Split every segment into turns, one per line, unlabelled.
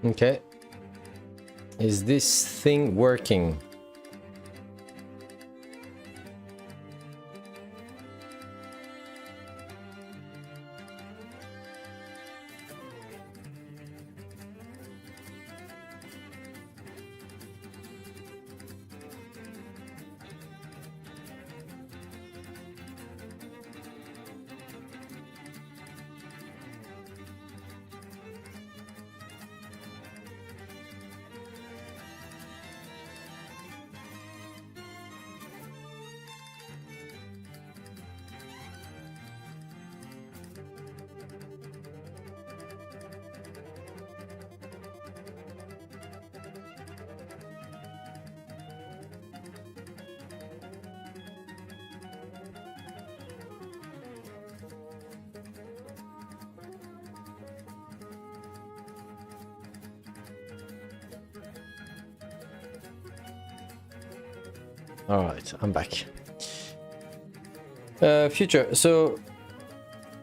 Okay. Is this thing working? All right, I'm back. Future. So,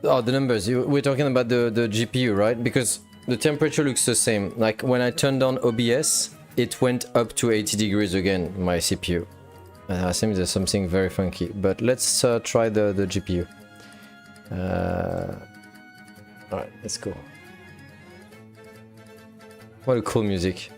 the numbers. We're talking about the GPU, right? Because the temperature looks the same. Like when I turned on OBS, it went up to 80 degrees again. My CPU. I think there's something very funky. But let's try the GPU. All right, let's go. What a cool music.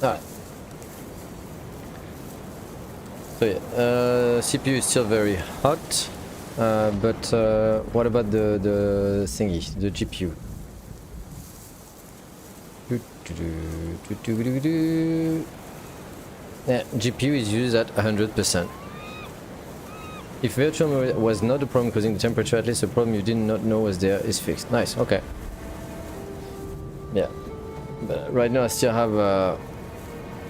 Alright. So yeah, CPU is still very hot, but what about the thingy, the GPU? Yeah, GPU is used at 100%. If virtual memory was not the problem causing the temperature, at least the problem you did not know was there is fixed. Nice, okay. Yeah, but right now I still have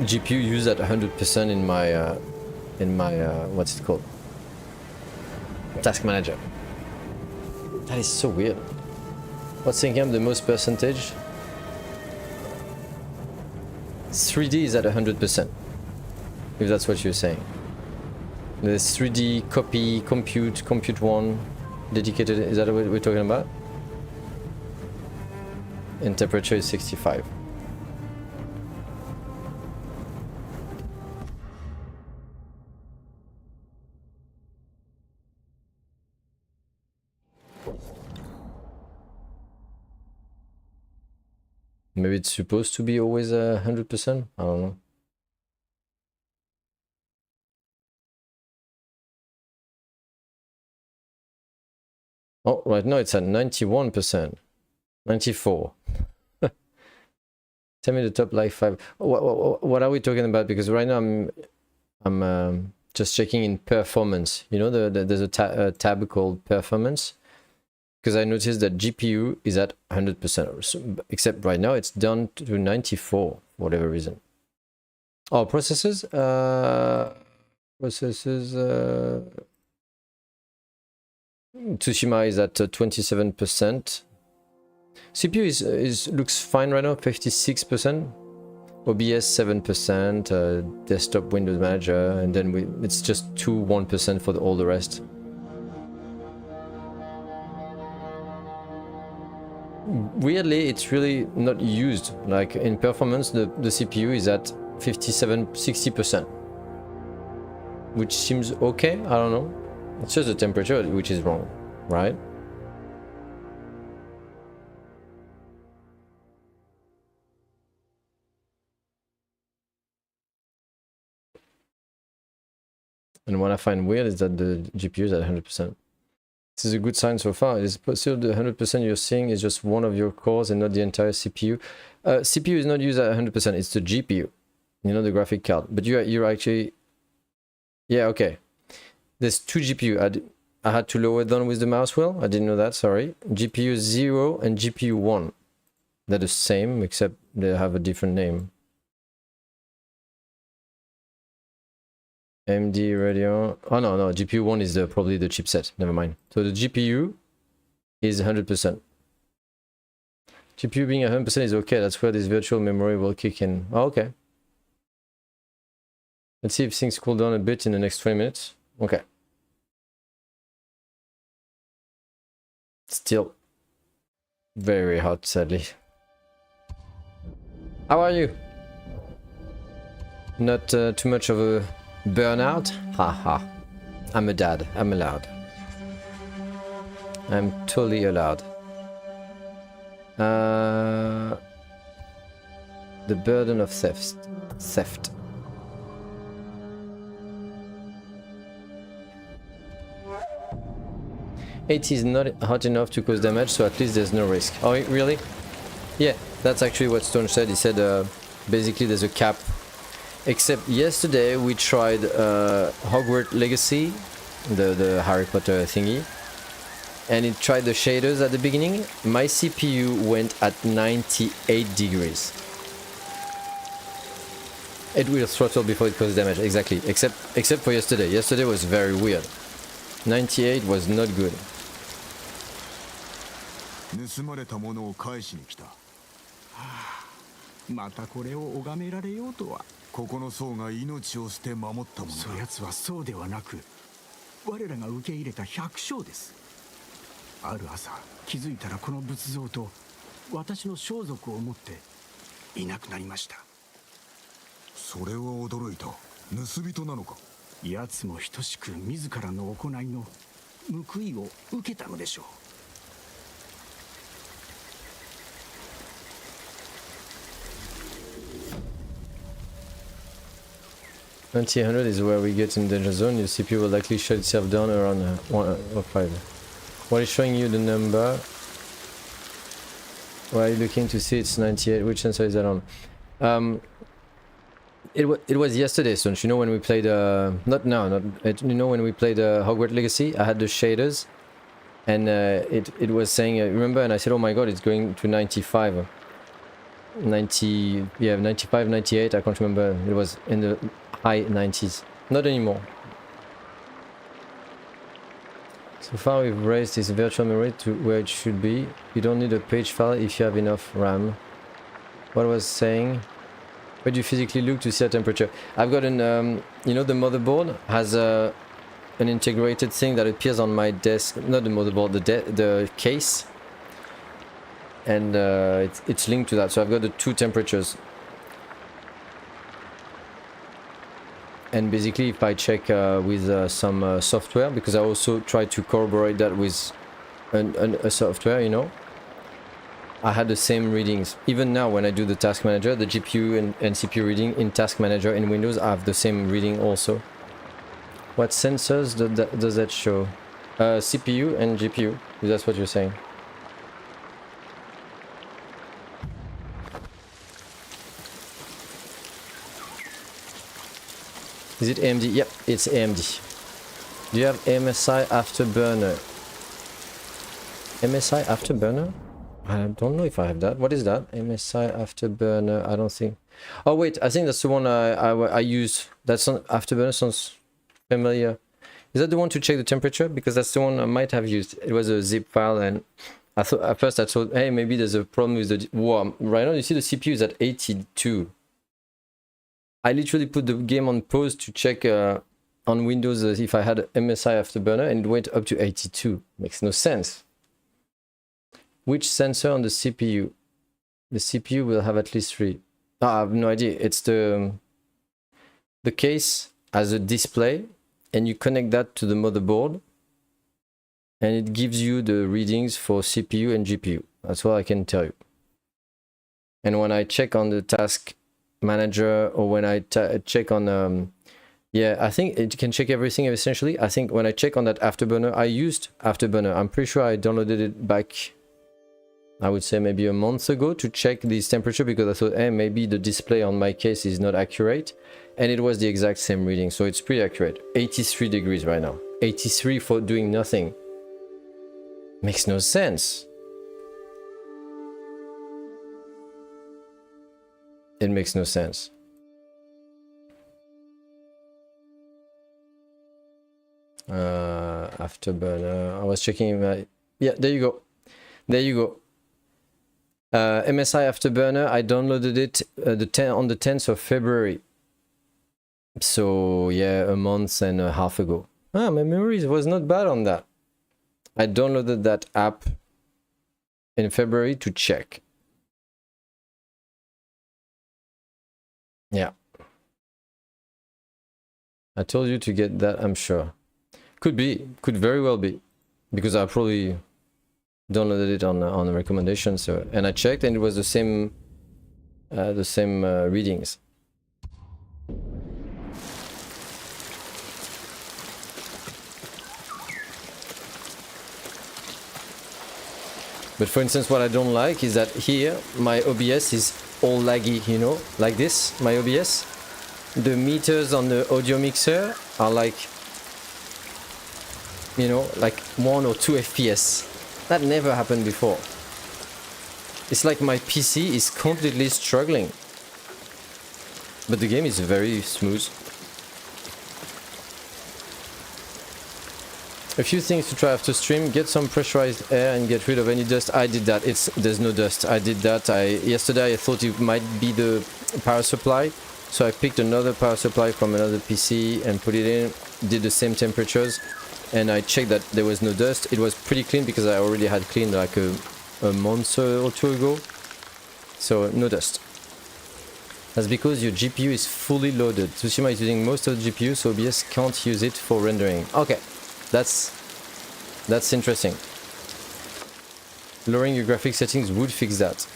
GPU used at 100% in my what's it called? Task manager. That is so weird. What's taking up the most percentage? 3D is at 100%. If that's what you're saying. There's 3D, copy, compute 1, dedicated. Is that what we're talking about? And temperature is 65. Maybe it's supposed to be always 100%? I don't know. Oh, right now it's at 91%. 94. Tell me the top like 5. What are we talking about? Because right now I'm just checking in performance. You know, there's a tab called performance. Because I noticed that GPU is at 100%, except right now it's down to 94 for whatever reason. Oh, processors? Tsushima is at 27%. CPU looks fine right now, 56%. OBS 7%, desktop Windows Manager, and then it's just 1% for all the rest. Weirdly, it's really not used. Like in performance, the CPU is at 60%, which seems okay. I don't know. It's just the temperature which is wrong, right? And what I find weird is that the GPU is at 100%. This is a good sign so far. It's still the 100% you're seeing is just one of your cores and not the entire CPU. CPU is not used at 100%. It's the GPU, you know, the graphic card. But you're actually, yeah, okay. There's 2 GPU. I had to lower down with the mouse wheel. I didn't know that. Sorry. GPU 0 and GPU 1. They're the same, except they have a different name. AMD Radeon. Oh no, GPU 1 is probably the chipset. Never mind. So the GPU is 100%. GPU being 100% is okay. That's where this virtual memory will kick in. Oh, okay. Let's see if things cool down a bit in the next 20 minutes. Okay. Still very hot, sadly. How are you? Not too much of a burnout? Haha. I'm a dad. I'm allowed. I'm totally allowed. The burden of theft. It is not hot enough to cause damage, so at least there's no risk. Oh, really? Yeah, that's actually what Stone said. He said basically there's a cap. Except yesterday we tried Hogwarts Legacy, the Harry Potter thingy, and it tried the shaders at the beginning. My CPU went at 98 degrees. It will throttle before it causes damage, exactly. Except for yesterday. Yesterday was very weird. 98 was not good.
盗まれたものを返しに来た。
またこれを拝められようとは。
ここの僧が命を捨て守ったものだ。
そやつはそうではなく、我らが受け入れた百姓です。ある朝気づいたらこの仏像と私の装束を持っていなくなりました。
それは驚いた。盗人なのか。
奴も等しく自らの行いの報いを受けたのでしょう。
$90 is where we get in danger zone. Your CPU will likely shut itself down around 105. What is showing you the number? Why are you looking to see it's 98? Which sensor is that on? It was yesterday, so you know when we played you know when we played Hogwarts Legacy, I had the shaders, and it was saying remember, and I said, oh my god, it's going to 95. 90, yeah, 95, 98, I can't remember. It was in the high 90s. Not anymore. So far we've raised this virtual memory to where it should be. You don't need a page file if you have enough RAM. What I was saying? Where do you physically look to see a temperature? I've got an, you know, the motherboard has an integrated thing that appears on my desk. Not the motherboard, the case. And it's linked to that. So I've got the two temperatures. And basically if I check with some software, because I also try to corroborate that with a software, you know, I had the same readings. Even now when I do the task manager, the GPU and CPU reading in task manager in Windows, I have the same reading also. What sensors does that show? CPU and GPU, if that's what you're saying. Is it AMD? Yep, it's AMD. Do you have MSI Afterburner? MSI Afterburner? I don't know if I have that. What is that? MSI Afterburner. I don't think. Oh wait, I think that's the one I use. That's on Afterburner. Sounds familiar. Is that the one to check the temperature? Because that's the one I might have used. It was a zip file, and I thought at first I thought, hey, maybe there's a problem with the. Wow, right now you see the CPU is at 82. I literally put the game on pause to check on Windows if I had MSI Afterburner, and it went up to 82. Makes no sense. Which sensor on the CPU? The CPU will have at least 3. I have no idea. It's the case has a display, and you connect that to the motherboard, and it gives you the readings for CPU and GPU. That's what I can tell you. And when I check on the task manager, or when I check on yeah, I think it can check everything essentially. I think when I check on that Afterburner, I used Afterburner. I'm pretty sure I downloaded it back, I would say maybe a month ago, to check this temperature, because I thought, hey, maybe the display on my case is not accurate, and it was the exact same reading, so it's pretty accurate. 83 degrees right now. 83 for doing nothing. Makes no sense. It makes no sense. Afterburner. I was checking my... Yeah, there you go. There you go. MSI Afterburner. I downloaded it on the 10th of February. So yeah, a month and a half ago. My memory was not bad on that. I downloaded that app in February to check. Yeah. I told you to get that, I'm sure. Could be, could very well be, because I probably downloaded it on a recommendation. So, and I checked, and it was the same readings. But for instance, what I don't like is that here my OBS is all laggy, you know, like this. My OBS, the meters on the audio mixer are like, you know, like 1 or 2 FPS. That never happened before. It's like my PC is completely struggling. But the game is very smooth. A few things to try after stream: get some pressurized air and get rid of any dust. I did that. There's no dust. I did that. Yesterday I thought it might be the power supply, so I picked another power supply from another PC and put it in, did the same temperatures, and I checked that there was no dust. It was pretty clean because I already had cleaned like a month or two ago, so no dust. That's because your GPU is fully loaded. Tsushima is using most of the GPU, so OBS can't use it for rendering. Okay. That's interesting. Lowering your graphics settings would fix that.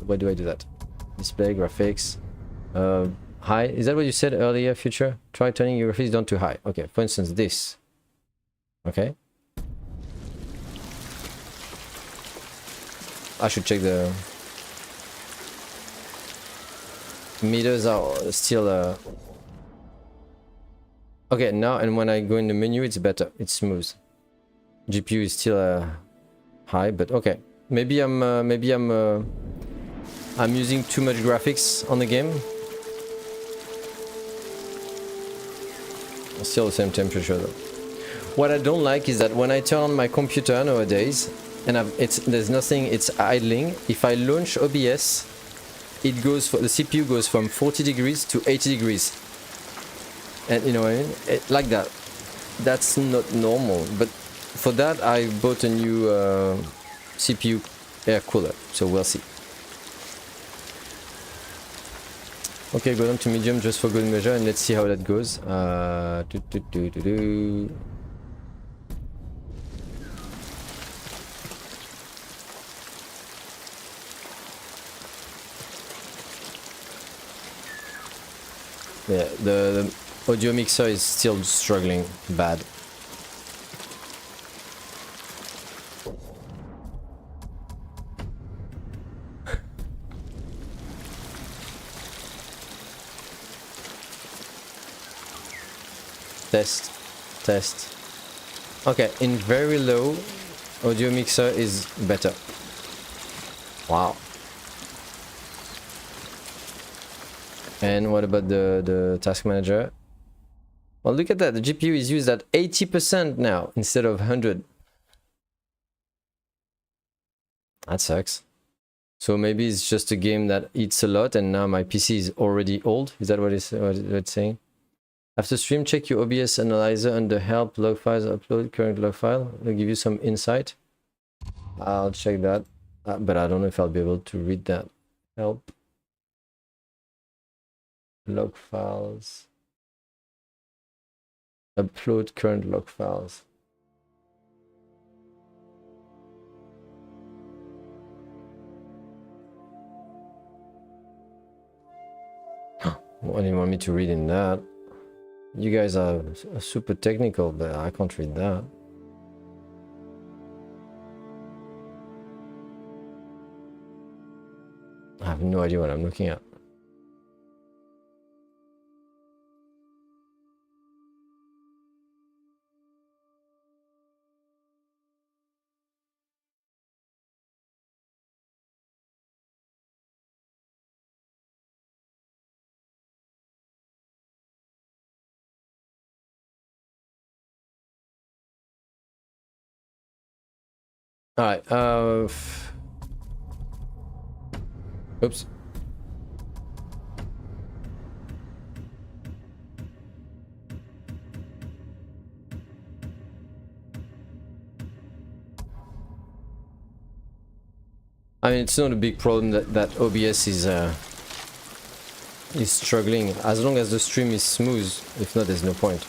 Where do I do that? Display graphics. High. Is that what you said earlier, Future? Try turning your graphics down to high. Okay, for instance, this. Okay. I should check the meters are still okay, now, and when I go in the menu, it's better. It's smooth. GPU is still high, but okay. Maybe I'm using too much graphics on the game. Still the same temperature though. What I don't like is that when I turn on my computer nowadays, and there's nothing, it's idling. If I launch OBS, the CPU goes from 40 degrees to 80 degrees. And you know what I mean? Like that. That's not normal. But for that, I bought a new CPU air cooler. So we'll see. Okay, go down to medium just for good measure, and let's see how that goes. Yeah, the audio mixer is still struggling bad. Test. Okay, in very low, audio mixer is better. Wow. And what about the task manager? Well, look at that. The GPU is used at 80% now instead of 100. That sucks. So maybe it's just a game that eats a lot, and now my PC is already old. Is that what it's saying? After stream, check your OBS analyzer under help log files, upload current log file. It'll give you some insight. I'll check that, but I don't know if I'll be able to read that. Help. Log files. Upload current log files. What do you want me to read in that? You guys are super technical, but I can't read that. I have no idea what I'm looking at. All right. Oops. I mean, it's not a big problem that OBS is struggling, as long as the stream is smooth. If not, there's no point.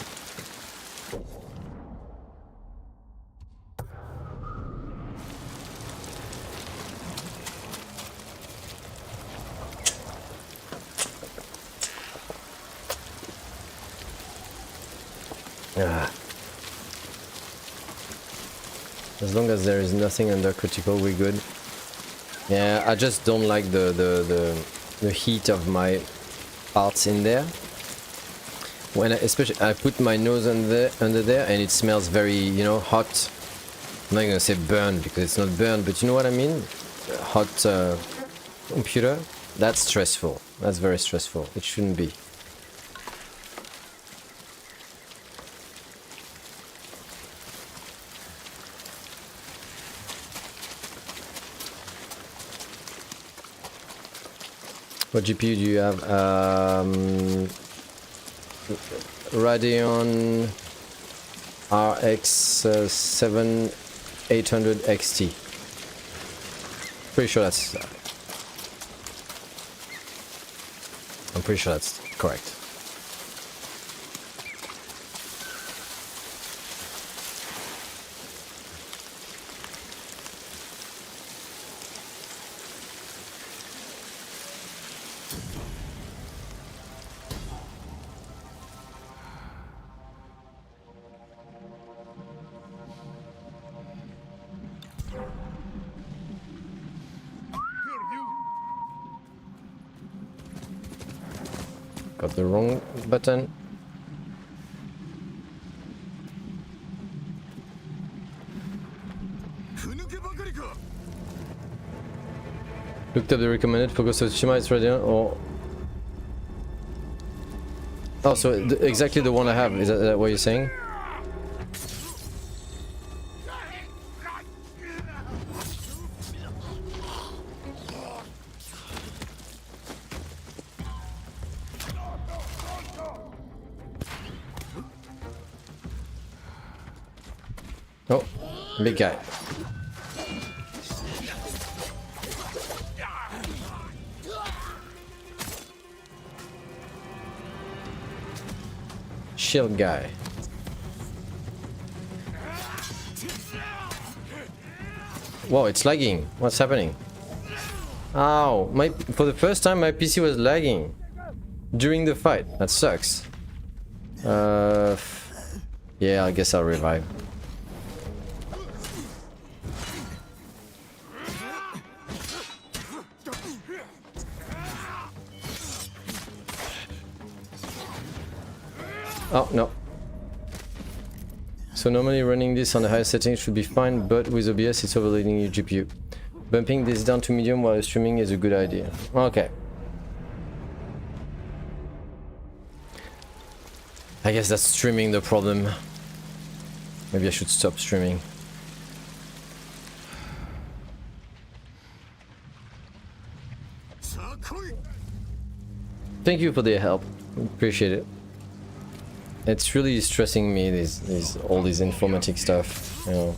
As long as there is nothing under critical, we're good. Yeah, I just don't like the heat of my parts in there. When especially I put my nose under there and it smells very, you know, hot. I'm not gonna say burn because it's not burn, but you know what I mean? Hot computer. That's stressful. That's very stressful. It shouldn't be. What GPU do you have? Radeon RX 7800 XT. Pretty sure that's. I'm pretty sure that's correct. Got the wrong button. Looked up the recommended for Ghost of Tsushima. It's Radeon or... Oh, so exactly the one I have. Is that what you're saying? Oh, big guy. Shield guy. Whoa, it's lagging. What's happening? Ow, for the first time my PC was lagging during the fight. That sucks. Yeah, I guess I'll revive. Oh, no. So normally running this on the highest settings should be fine, but with OBS it's overloading your GPU. Bumping this down to medium while streaming is a good idea. Okay. I guess that's streaming the problem. Maybe I should stop streaming. Thank you for the help. Appreciate it. It's really stressing me, all these informatic stuff, you know.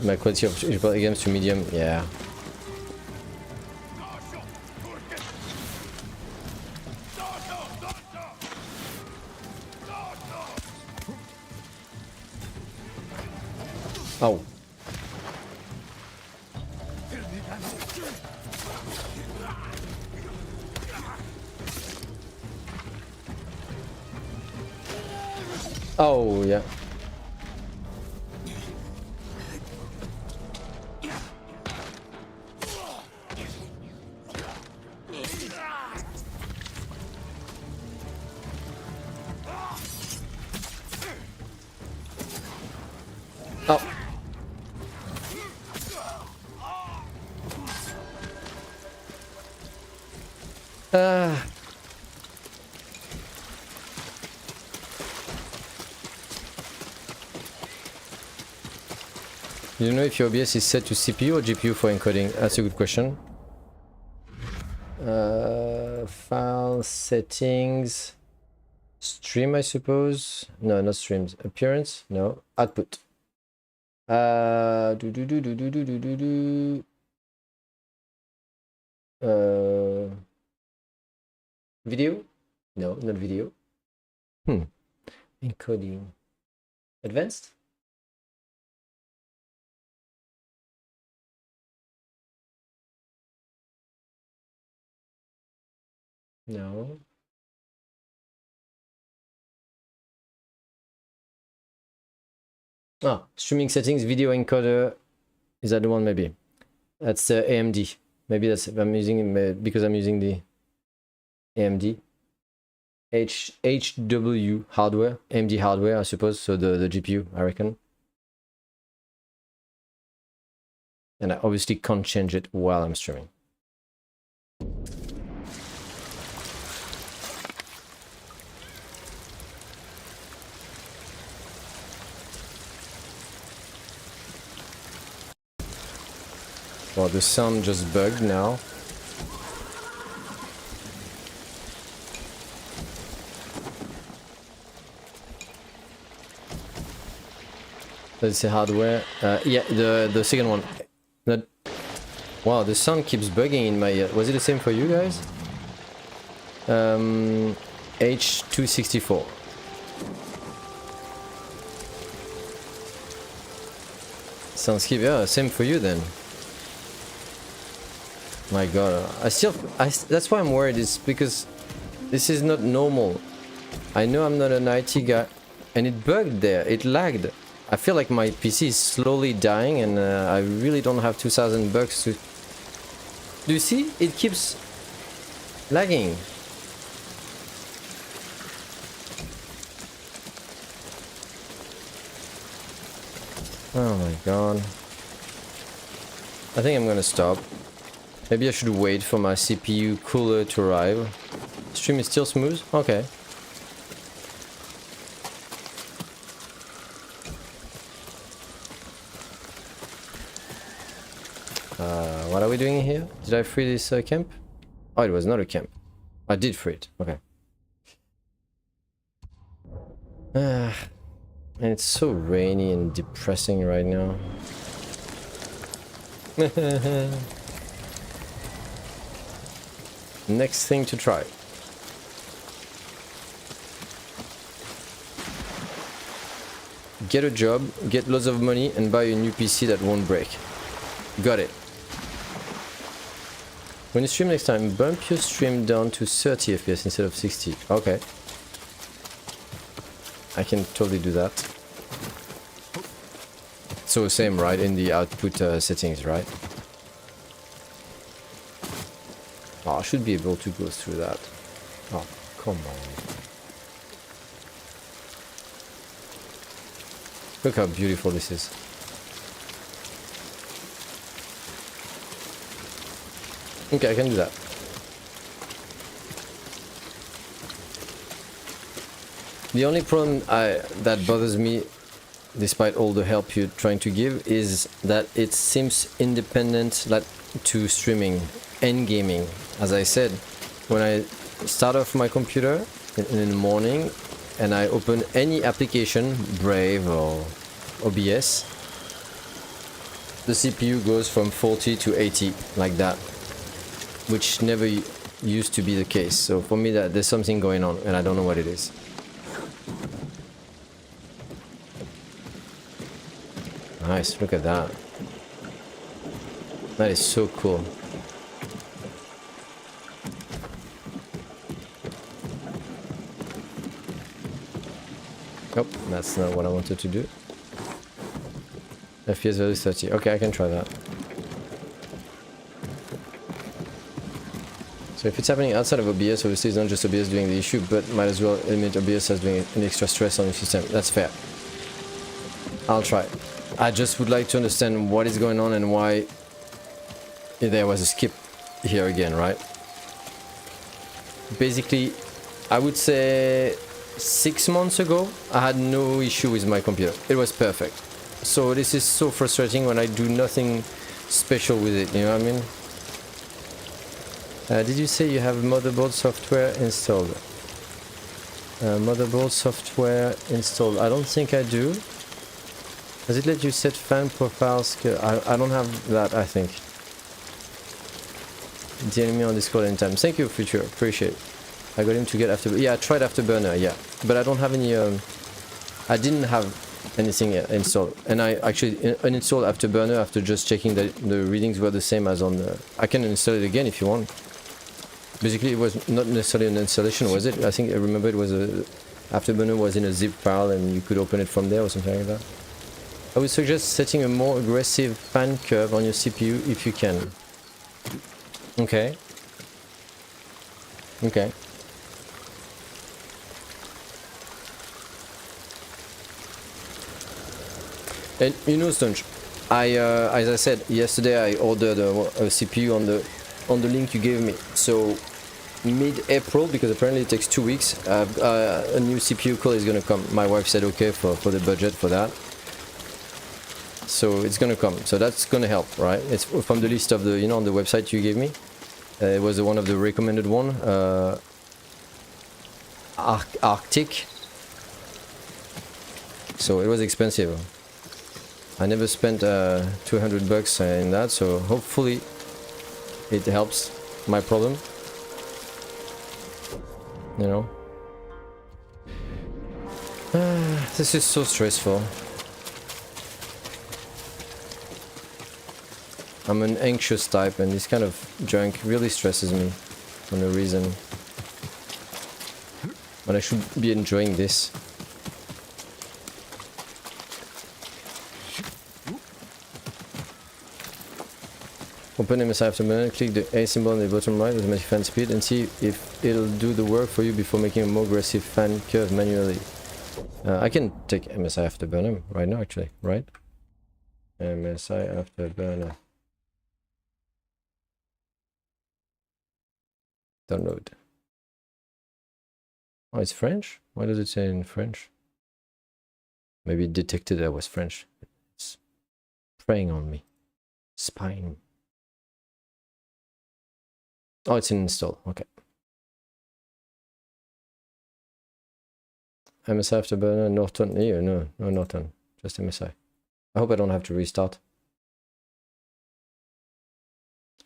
My quality of games to medium, yeah. Oh. Oh, yeah. Oh. You don't know if your OBS is set to CPU or GPU for encoding? That's a good question. File settings. Stream, I suppose. No, not streams. Appearance? No. Output. Video? No, not video. Encoding. Advanced? No. Ah, streaming settings, video encoder. Is that the one? Maybe. That's AMD. Maybe that's I'm using because I'm using the AMD HW hardware, AMD hardware, I suppose. So the GPU, I reckon. And I obviously can't change it while I'm streaming. Well, the sound just bugged now. Let's say hardware. Yeah, the second one. That. Wow, the sound keeps bugging in my ear. Was it the same for you guys? H264. Sounds keep, yeah, same for you then. My god, that's why I'm worried, is because this is not normal. I know I'm not an IT guy, and it bugged there, it lagged. I feel like my PC is slowly dying, and I really don't have 2000 bucks to... Do you see? It keeps lagging. Oh my god. I think I'm gonna stop. Maybe I should wait for my CPU cooler to arrive. Stream is still smooth? Okay. What are we doing here? Did I free this camp? Oh, it was not a camp. I did free it. Okay. And it's so rainy and depressing right now. Next thing to try. Get a job, get lots of money, and buy a new PC that won't break. Got it. When you stream next time, bump your stream down to 30 FPS instead of 60. Okay. I can totally do that. So same, right, in the output settings, right? Oh, I should be able to go through that. Oh, come on. Look how beautiful this is. Okay, I can do that. The only problem that bothers me, despite all the help you're trying to give, is that it seems independent to streaming and gaming. As I said, when I start off my computer in the morning and I open any application, Brave or OBS, the CPU goes from 40 to 80, like that, which never used to be the case. So for me, there's something going on and I don't know what it is. Nice, look at that. That is so cool. Nope, that's not what I wanted to do. FPS value 30. Okay, I can try that. So if it's happening outside of OBS, obviously it's not just OBS doing the issue, but might as well eliminate OBS as doing an extra stress on the system. That's fair. I'll try. I just would like to understand what is going on and why there was a skip here again, right? Basically, I would say 6 months ago, I had no issue with my computer. It was perfect. So this is so frustrating when I do nothing special with it, you know what I mean? Did you say you have motherboard software installed? Motherboard software installed. I don't think I do. Does it let you set fan profiles? I don't have that, I think. DM me on Discord anytime. Thank you, Future. Appreciate it. I got him to get Afterburner. Yeah, I tried Afterburner, yeah. But I don't have any... I didn't have anything installed. And I actually uninstalled Afterburner after just checking that the readings were the same as on the... I can install it again if you want. Basically, it was not necessarily an installation, was it? I think I remember it was a... Afterburner was in a zip file and you could open it from there or something like that. I would suggest setting a more aggressive fan curve on your CPU if you can. Okay. Okay. And you know, Stunch, as I said yesterday, I ordered a CPU on the link you gave me. So mid-April, because apparently it takes 2 weeks, a new CPU call is gonna come. My wife said okay for the budget for that. So it's gonna come. So that's gonna help, right? It's from the list of the, you know, on the website you gave me. It was one of the recommended one. Arctic. So it was expensive. I never spent $200 in that, so hopefully it helps my problem. You know. This is so stressful. I'm an anxious type and this kind of junk really stresses me for no reason. But I should be enjoying this. Open MSI Afterburner, click the A symbol on the bottom right, automatic fan speed, and see if it'll do the work for you before making a more aggressive fan curve manually. I can take MSI Afterburner right now, actually, right? MSI Afterburner. Download. Oh, it's French? Why does it say in French? Maybe it detected I was French. It's preying on me. Spying. Oh, it's in install. Okay. MSI Afterburner, Norton. Here, no Norton. Just MSI. I hope I don't have to restart.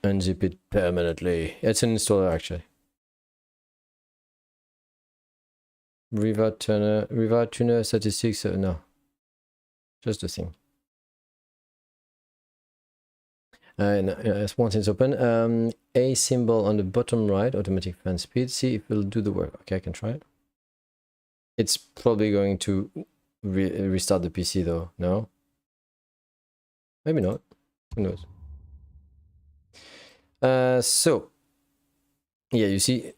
Unzip it permanently. It's an installer actually. Riva Tuner statistics. No. Just the thing. Once it's open, A symbol on the bottom right, automatic fan speed. See if it'll do the work. Okay, I can try it. It's probably going to restart the PC though. No? Maybe not. Who knows? So, yeah, you see,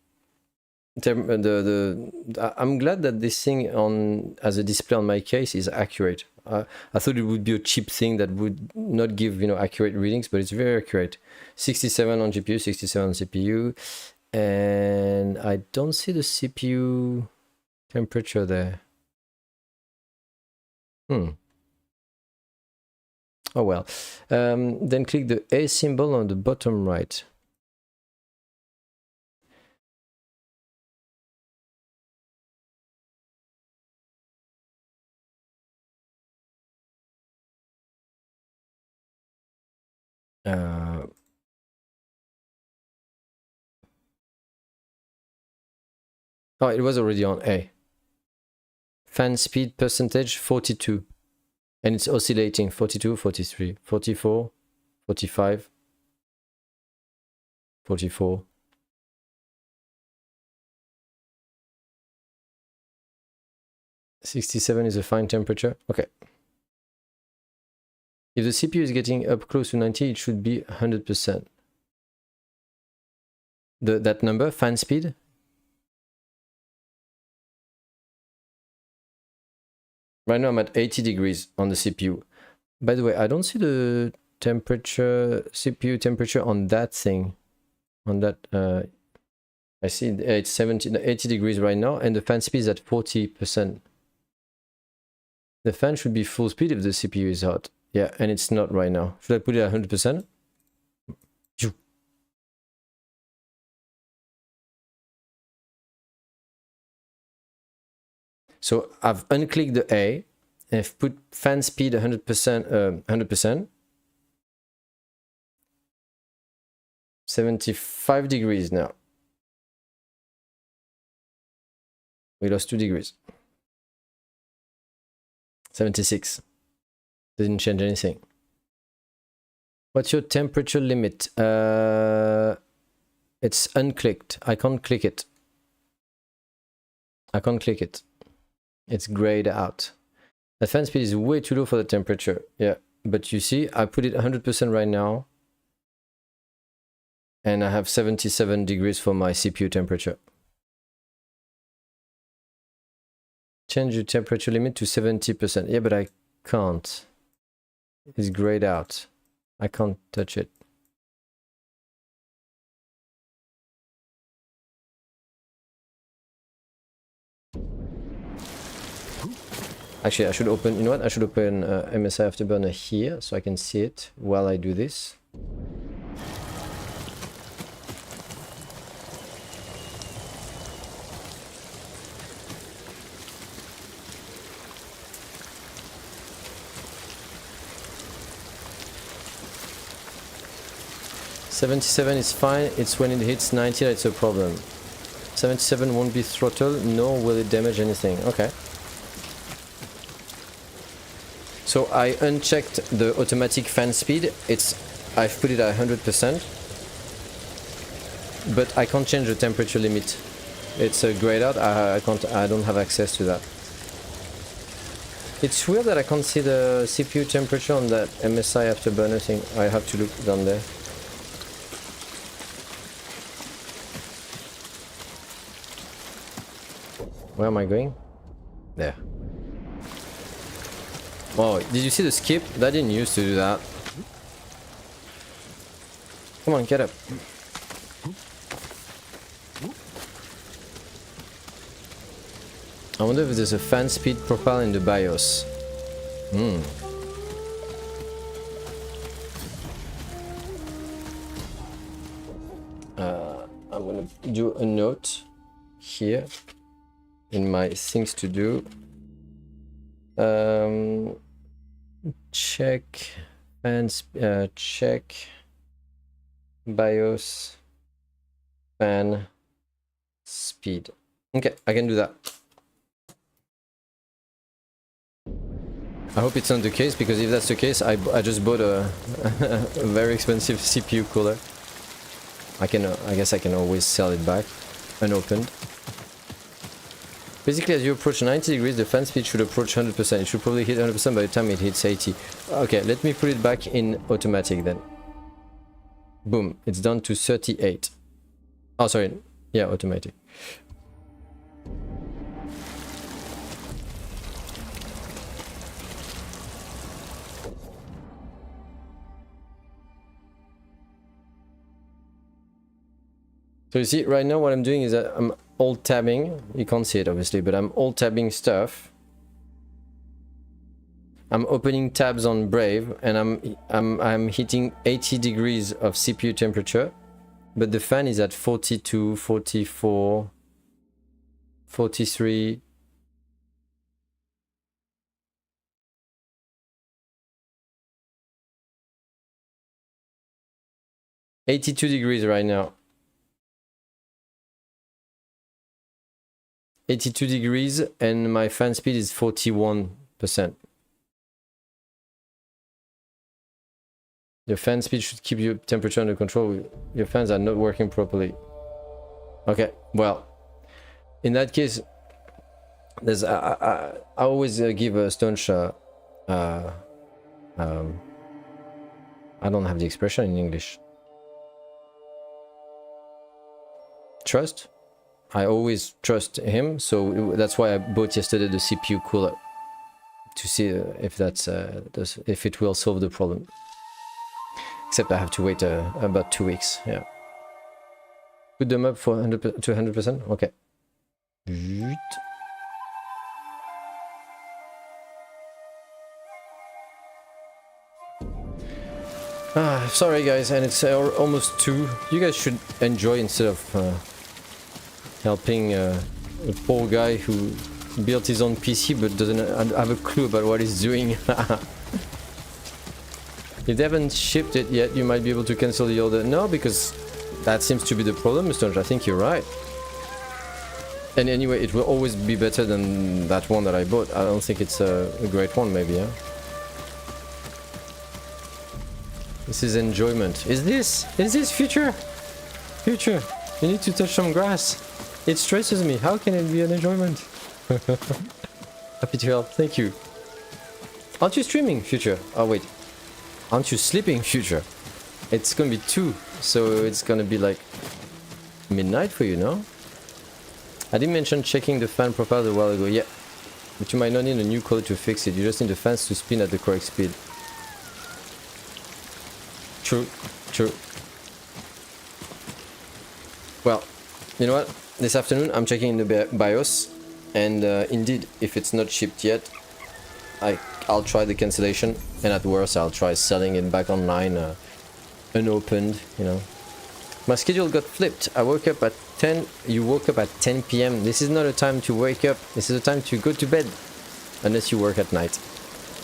I'm glad that this thing as a display on my case is accurate. I thought it would be a cheap thing that would not give, you know, accurate readings, but it's very accurate. 67 on GPU, 67 on CPU, and I don't see the CPU temperature there. Oh well. Then click the A symbol on the bottom right. Oh, it was already on A. Fan speed percentage 42. And it's oscillating 42, 43, 44, 45, 44. $67 is a fine temperature. Okay. If the CPU is getting up close to 90, it should be 100%. That number, fan speed? Right now I'm at 80 degrees on the CPU. By the way, I don't see the temperature, CPU temperature on that thing. On that, I see it's 80 degrees right now, and the fan speed is at 40%. The fan should be full speed if the CPU is hot. Yeah, and it's not right now. Should I put it at 100%? So I've unclicked the A and I've put fan speed 100%, 100%. 75 degrees now. We lost 2 degrees. 76. Didn't change anything. What's your temperature limit? It's unclicked. I can't click it. I can't click it. It's grayed out. The fan speed is way too low for the temperature. Yeah, but you see, I put it 100% right now. And I have 77 degrees for my CPU temperature. Change your temperature limit to 70%. Yeah, but I can't. It's grayed out. I can't touch it. Actually, I should open, you know what? I should open MSI Afterburner here so I can see it while I do this. $77 is fine, it's when it hits 90 that it's a problem. 77 won't be throttled, nor will it damage anything. Okay. So I unchecked the automatic fan speed. I've put it at 100%. But I can't change the temperature limit. It's grayed out, I don't have access to that. It's weird that I can't see the CPU temperature on that MSI Afterburner thing. I have to look down there. Where am I going? There. Oh, did you see the skip? That didn't used to do that. Come on, get up. I wonder if there's a fan speed profile in the BIOS. I'm gonna do a note here in my things to do. Check check BIOS fan speed. Okay, I can do that. I hope it's not the case, because if that's the case, I just bought a very expensive CPU cooler. I guess I can always sell it back unopened. Basically, as you approach 90 degrees, the fan speed should approach 100%. It should probably hit 100% by the time it hits 80. Okay, let me put it back in automatic then. Boom, it's down to 38. Oh, sorry. Yeah, automatic. So you see, right now what I'm doing is that I'm alt tabbing. You can't see it obviously, but I'm alt tabbing stuff. I'm opening tabs on Brave, and I'm hitting 80 degrees of CPU temperature, but the fan is at 42, 44, 43. $82 degrees right now. 82 degrees, and my fan speed is 41%. Your fan speed should keep your temperature under control. Your fans are not working properly. Okay, well, in that case, there's I always give a staunch I don't have the expression in English. Trust. I always trust him, so that's why I bought yesterday the CPU cooler, to see if that's if it will solve the problem. Except I have to wait about 2 weeks. Yeah. Put them up for 100 to 100%. Okay. Sorry guys, and it's almost 2. You guys should enjoy instead of helping a poor guy who built his own PC but doesn't have a clue about what he's doing. If they haven't shipped it yet, you might be able to cancel the order. No, because that seems to be the problem, Mr. I think you're right. And anyway, it will always be better than that one that I bought. I don't think it's a great one, maybe, yeah? This is enjoyment. Is this future? Future, you need to touch some grass. It stresses me. How can it be an enjoyment? Happy to help, thank you. Aren't you streaming, Future? Oh wait. Aren't you sleeping, Future? It's gonna be 2, so it's gonna be like midnight for you, no? I did mention checking the fan profile a while ago, yeah. But you might not need a new color to fix it, you just need the fans to spin at the correct speed. True, true. Well, you know what? This afternoon I'm checking in the BIOS, and indeed, if it's not shipped yet, I'll try the cancellation, and at worst I'll try selling it back online unopened, you know. My schedule got flipped. I woke up at 10, you woke up at 10 PM. This is not a time to wake up, this is a time to go to bed, unless you work at night.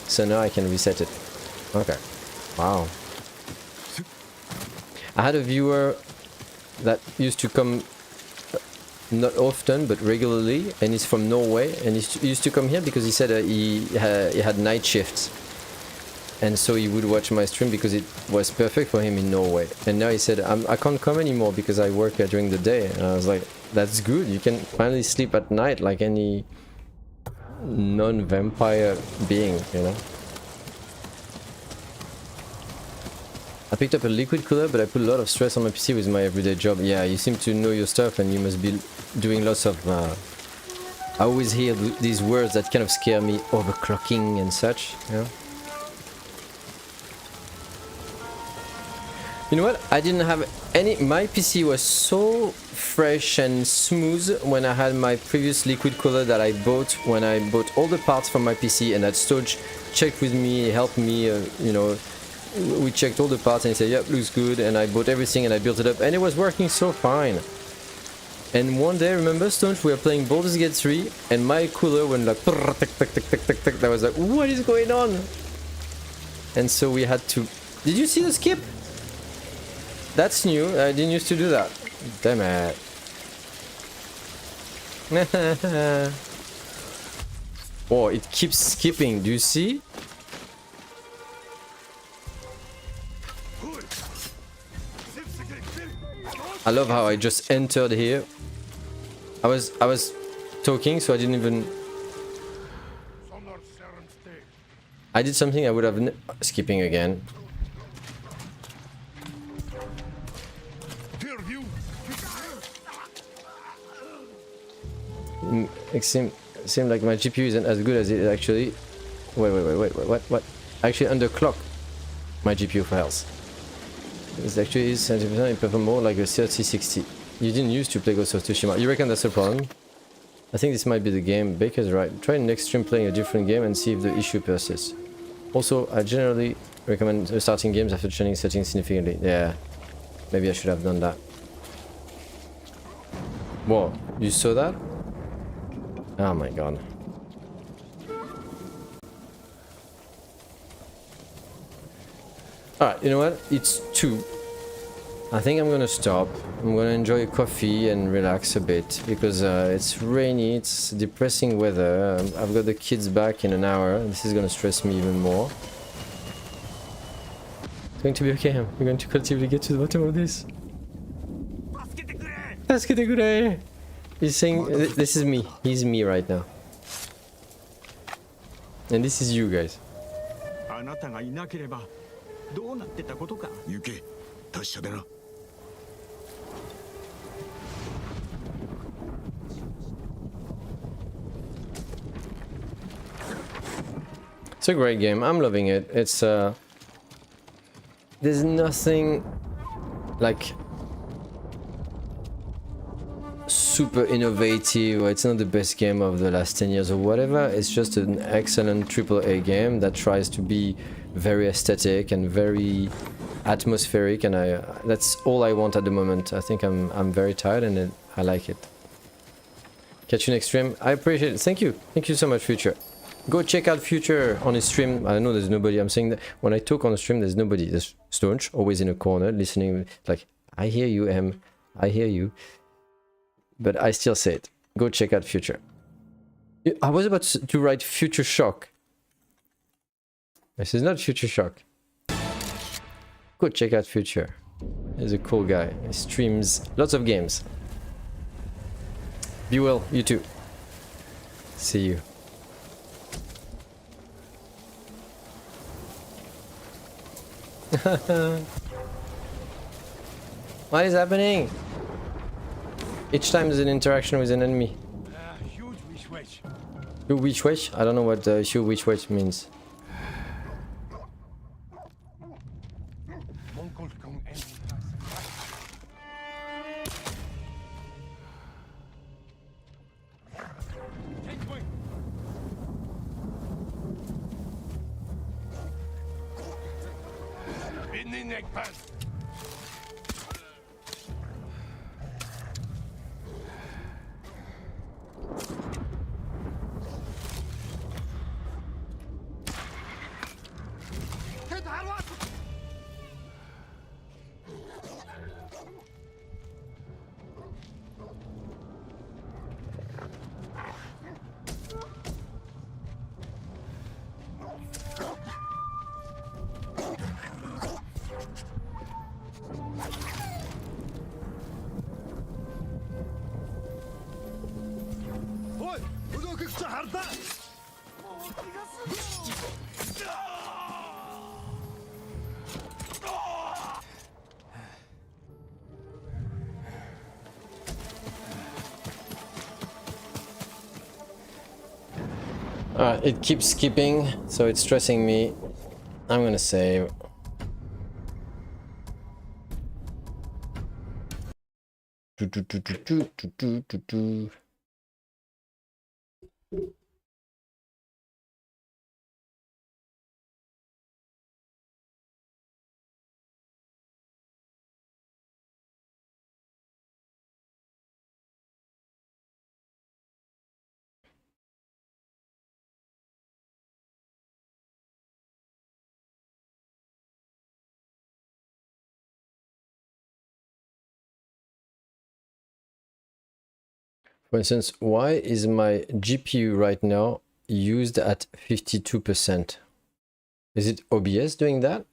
So now I can reset it. Okay. Wow. I had a viewer that used to come not often but regularly, and he's from Norway, and he used to come here because he said he had night shifts, and so he would watch my stream because it was perfect for him in Norway. And now he said I can't come anymore because I work during the day, and I was like, that's good, you can finally sleep at night like any non-vampire being, you know. I picked up a liquid cooler, but I put a lot of stress on my PC with my everyday job. Yeah, you seem to know your stuff, and you must be doing lots of... I always hear these words that kind of scare me, overclocking and such, you know? You know what? I didn't have any... My PC was so fresh and smooth when I had my previous liquid cooler that I bought when I bought all the parts from my PC, and that Stoge checked with me, helped me, you know... We checked all the parts and he said, yep, looks good, and I bought everything and I built it up, and it was working so fine. And one day, remember, Stones, we were playing Baldur's Gate 3, and my cooler went like... That was like, what is going on? And so we had to... Did you see the skip? That's new, I didn't used to do that. Damn it. Oh, it keeps skipping, do you see? I love how I just entered here. I was talking, so I didn't even... I did something I would have... Skipping again. It seemed like my GPU isn't as good as it actually... Wait, what? I actually underclock my GPU files. It actually is 70%, it performs more like a 3060. You didn't used to play Ghost of Tsushima. You reckon that's a problem? I think this might be the game. Baker's right. Try next stream playing a different game and see if the issue persists. Also, I generally recommend starting games after changing settings significantly. Yeah, maybe I should have done that. Whoa, you saw that? Oh my god. Alright, you know what? It's 2. I think I'm gonna stop. I'm gonna enjoy a coffee and relax a bit because it's rainy, it's depressing weather. I've got the kids back in an hour. This is gonna stress me even more. It's going to be okay. We're going to collectively get to the bottom of this. He's saying, this is me. He's me right now. And this is you guys.
どうなってたことか。
行け、達者でな。
It's a great game. I'm loving it. It's there's nothing like super innovative, or it's not the best game of the last 10 years or whatever. It's just an excellent AAA game that tries to be very aesthetic and very atmospheric, and that's all I want at the moment. I think I'm very tired, and I like it. Catch you next stream. I appreciate it. Thank you so much, Future. Go check out Future on his stream. I know there's nobody. I'm saying that when I talk on the stream, there's nobody. There's Stonch always in a corner listening, like, I hear you, Em, I hear you, but I still say it. Go check out Future. I was about to write Future Shock. This is not Future Shock. Go check out Future. He's a cool guy. He streams lots of games. Be well, you too. See you. What is happening? Each time there's an interaction with an enemy.
Huge wish.
Huge which wish? I don't know what huge which wish means. It keeps skipping, so it's stressing me. I'm gonna save. For instance, why is my GPU right now used at 52%? Is it OBS doing that?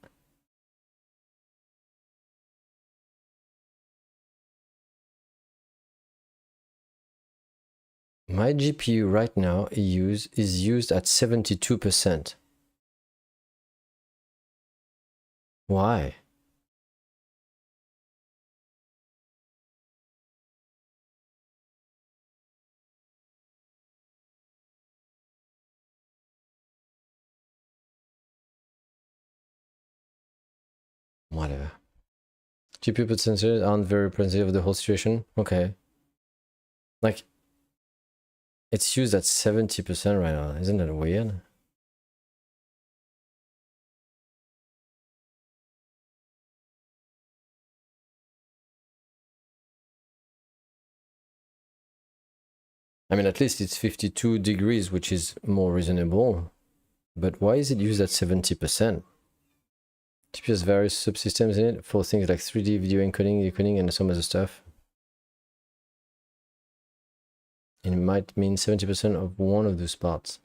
My GPU right now is used at 72%. Why? Whatever. GPU percentages aren't very representative of the whole situation. Okay. Like, it's used at 70% right now. Isn't that weird? I mean, at least it's 52 degrees, which is more reasonable. But why is it used at 70%? GPU has various subsystems in it for things like 3D video encoding, decoding, and some other stuff. And it might mean 70% of one of those parts.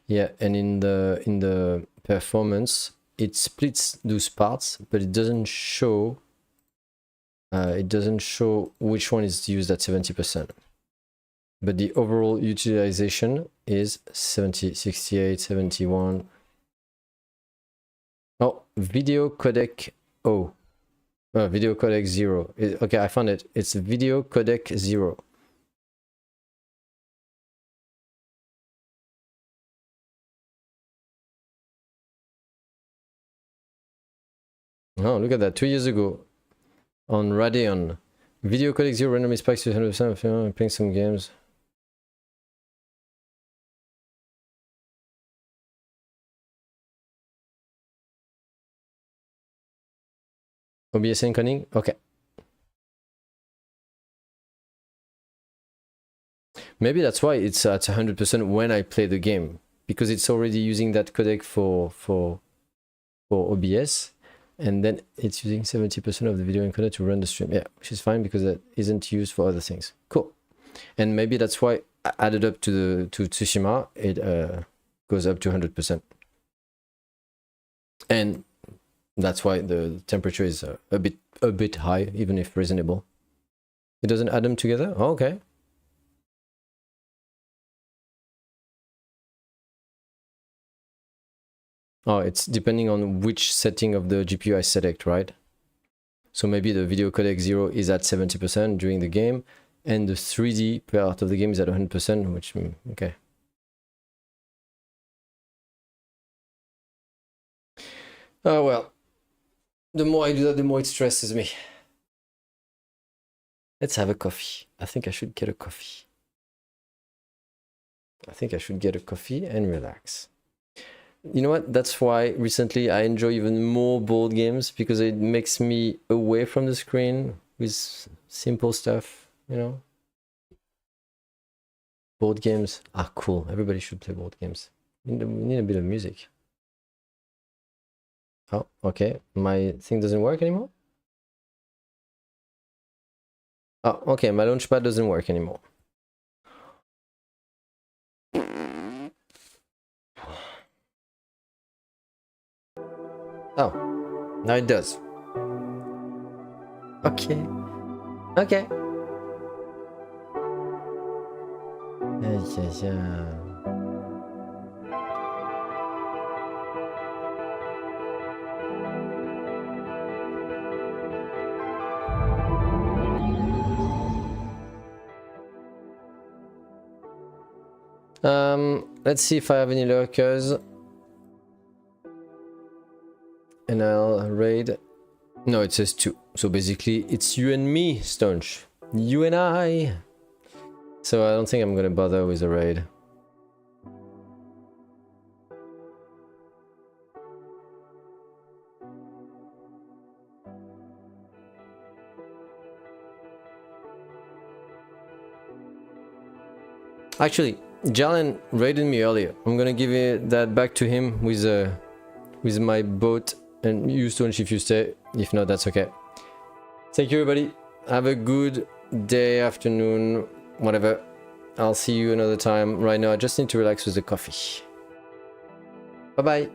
Yeah, and in the performance, it splits those parts, but it doesn't show. It doesn't show which one is used at 70%. But the overall utilization is 70, 68, 71. Oh, video codec O. Video codec 0. Okay, I found it. It's video codec 0. Oh, look at that. 2 years ago on Radeon, Video codec 0 randomly spikes to 100% of playing some games. OBS encoding? Okay. Maybe that's why it's at 100% when I play the game, because it's already using that codec for OBS, and then it's using 70% of the video encoder to run the stream. Yeah, which is fine because that isn't used for other things. Cool. And maybe that's why added up to Tsushima, it goes up to 100%. And that's why the temperature is a bit high, even if reasonable. It doesn't add them together? Oh, okay. Oh, it's depending on which setting of the GPU I select, right? So maybe the video codec 0 is at 70% during the game, and the 3D part of the game is at 100%, which, okay. Oh, well. The more I do that, the more it stresses me. Let's have a coffee. I think I should get a coffee. I think I should get a coffee and relax. You know what? That's why recently I enjoy even more board games, because it makes me away from the screen with simple stuff, you know? Board games are cool. Everybody should play board games. We need a bit of music. Oh, okay. My thing doesn't work anymore? Oh, okay. My launchpad doesn't work anymore. Oh, now it does. Okay. Okay. Let's see if I have any lurkers. And I'll raid. No, it says 2. So basically, it's you and me, Stonch. You and I. So I don't think I'm gonna bother with a raid. Actually, Jalen raided me earlier. I'm gonna give that back to him with my boat, and you, Stonch, if you stay. If not, that's okay. Thank you, everybody. Have a good day, afternoon, whatever. I'll see you another time. Right now, I just need to relax with the coffee. Bye-bye.